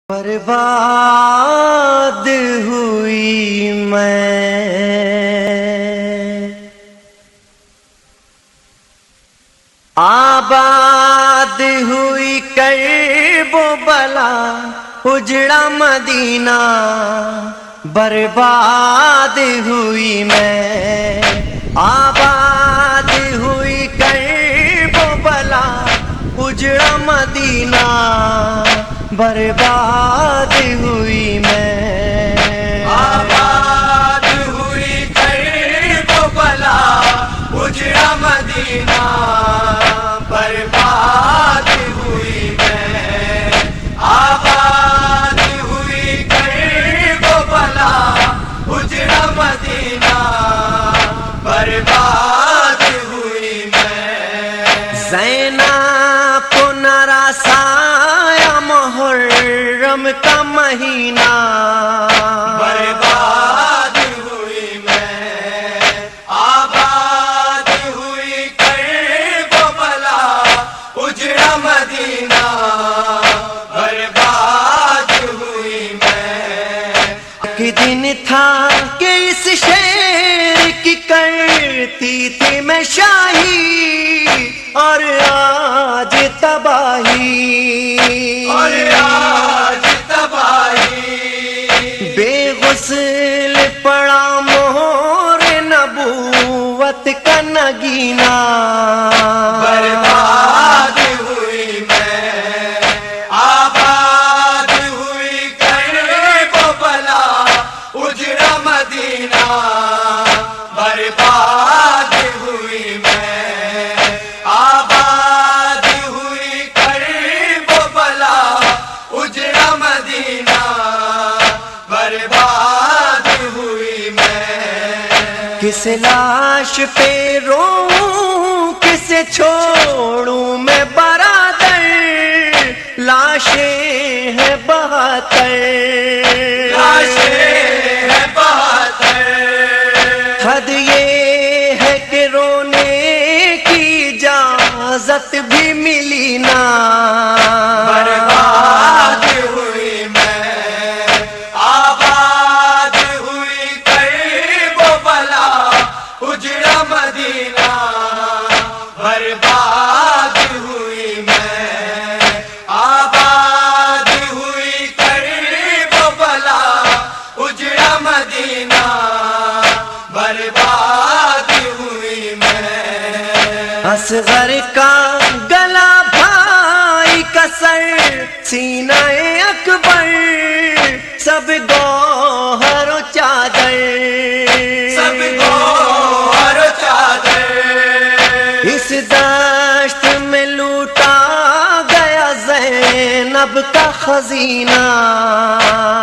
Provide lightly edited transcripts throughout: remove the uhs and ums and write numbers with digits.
برباد ہوئی میں، آباد ہوئی کرب و بلا اجڑا مدینہ، برباد ہوئی میں، آباد ہوئی کرب و بلا اجڑا مدینہ، برباد ہوئی میں، آباد ہوئی کرب و بلا اجڑا مدینہ، برباد ہوئی میں، آباد ہوئی کرب و بلا اجڑا مدینہ، برباد ہوئی میں، زینب کو نراسایا محرم کا مہینہ، برباد ہوئی میں، آباد ہوئی کرب و بلا اجڑا مدینہ، برباد ہوئی میں، کہ دن تھا کہ اس شہر کی کرتی تھی میں شاہی، اور آج تباہی، اور آج تباہی، بے غسل پڑا مہر نبوت کا نگینہ، برباد ہوئی میں، آباد ہوئی کرب و بلا اجڑا مدینہ، برباد ہوئی میں، آباد ہوئی کرب و بلا اجڑا مدینہ، برباد ہوئی میں، کس لاش پہ روؤں کسے چھوڑوں میں برادر، لاشیں ہیں بہتر، لاشیں ہیں بہتر، حد یہ ہے کہ رونے کی اجازت بھی ملی نہ، برباد ہوئی میں، آباد ہوئی کرب و بلا اجڑا مدینہ، برباد ہوئی میں، آباد ہوئی کرب و بلا اجڑا مدینہ، برباد ہوئی میں، اصغر کا گلا بھائی کا سر سینہ اکبر، سب گوہر و چادر، سب گوہر و چادر، اس دشت میں لوٹا گیا زینب کا خزینہ،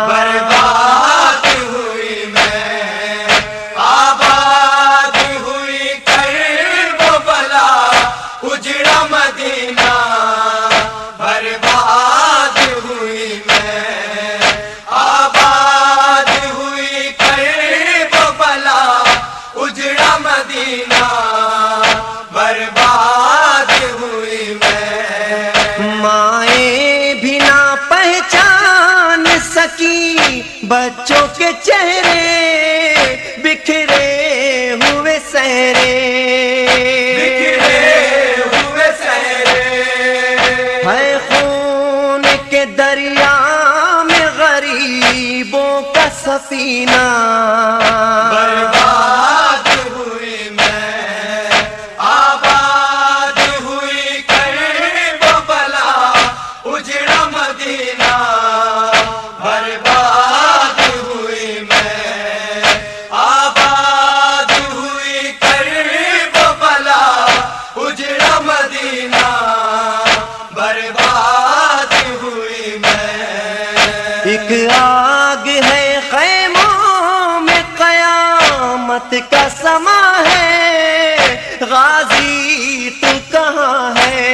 برباد ہوئی میں، آباد ہوئی کرب و بلا اجڑا مدینہ، برباد ہوئی میں، آباد ہوئی کرب و بلا اجڑا مدینہ، برباد ہوئی میں، مائیں بھی نہ پہچان سکی بچوں کے چہرے، بکھرے ہوئے سہرے، بکھرے ہوئے سہرے، ہے خون کے دریا میں غریبوں کا سفینہ، برباد ہوئی میں، آباد ہوئی کرب و بلا اجڑا مدینہ، برباد ہوئی میں، آباد ہوئی کرب و بلا اجڑا مدینہ، برباد ہوئی میں، ایک آگ ہے خیموں میں قیامت کا سما ہے، غازی تو کہاں ہے،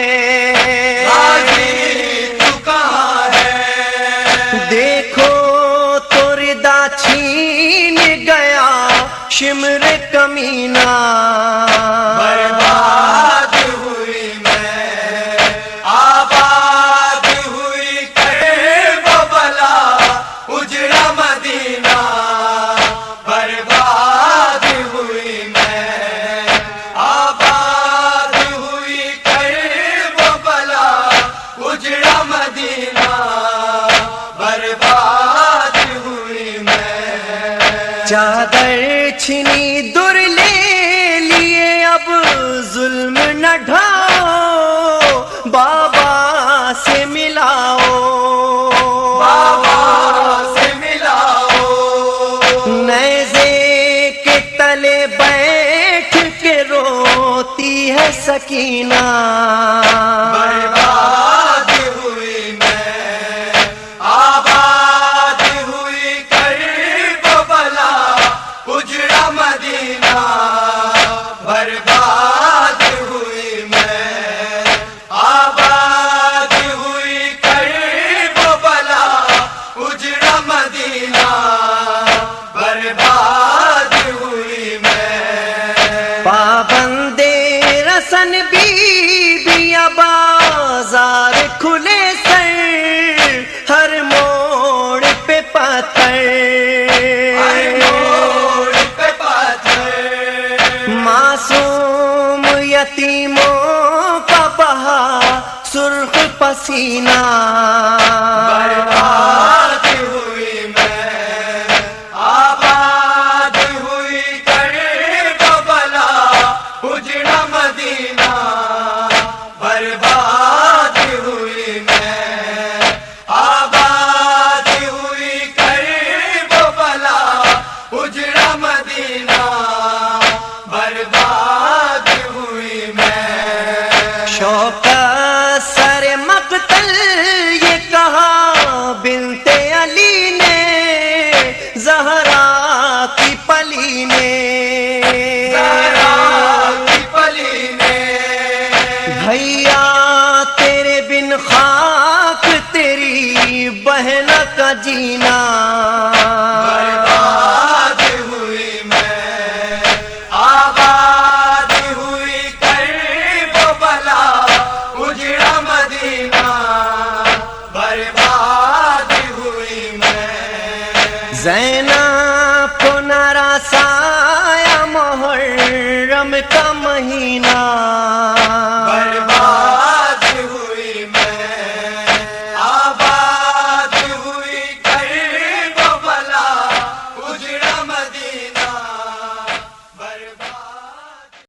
غازی تو کہاں ہے، دیکھو تو ردا چھین گیا شمر کمینہ، برباد ہوئی میں، آباد ہوئی کرب و بلا چادر چھنی در لے لیے اب ظلم نہ ڈھاؤ بابا سے ملاؤ بابا سے ملاؤ نیزے کے تلے بیٹھ کے روتی ہے سکینہ برباد ہوئی میں آباد ہوئی کرب بلا اجڑا مدینہ برباد ہوئی میں آباد ہوئی کرب بلا اجڑا مدینہ برباد ہوئی میں پابندے رسن بیبیاں بازار کھلے سر ہر موڑ پہ پتھر ہر موڑ پہ پتھر معصوم یتیموں کا بہا سرخ پسینہ برباد ہوئی میں آباد ہوئی کرب بلا اجڑا مدینہ برباد ہوئی میں آباد ہوئی کرب بلا اجڑا مدینہ برباد ہوئی میں شوق سر مقتل یہ کہا بنت علی نے زہرا کی پلی نے زہرا کی پلی نے بھیا تیرے بن خاک تیری بہن کا جینا